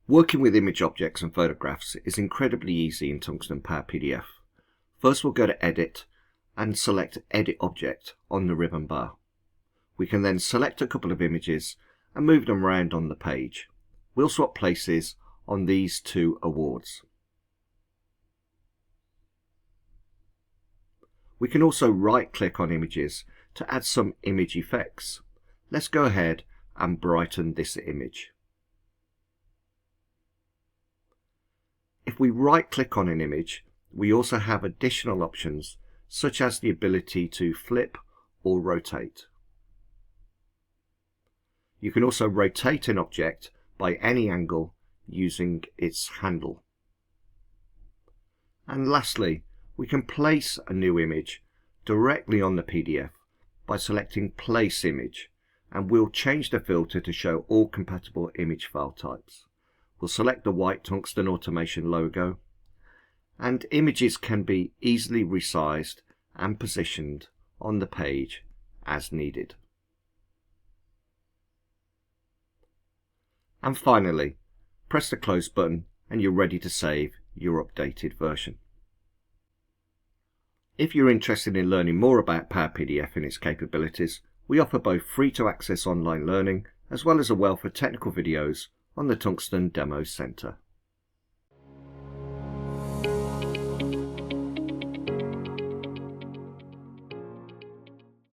Working with image objects and photographs is incredibly easy in Tungsten Power PDF. First we'll go to Edit and select Edit Object on the ribbon bar. We can then select a couple of images and move them around on the page. We'll swap places on these two awards. We can also right click on images to add some image effects. Let's go ahead and brighten this image. If we right click on an image, we also have additional options such as the ability to flip or rotate. You can also rotate an object by any angle using its handle. And lastly, we can place a new image directly on the PDF by selecting Place Image, and we'll change the filter to show all compatible image file types. We'll select the white Tungsten Automation logo, and images can be easily resized and positioned on the page as needed. And finally, press the close button and you're ready to save your updated version. If you're interested in learning more about Power PDF and its capabilities, we offer both free to access online learning as well as a wealth of technical videos on the Tungsten Demo Center.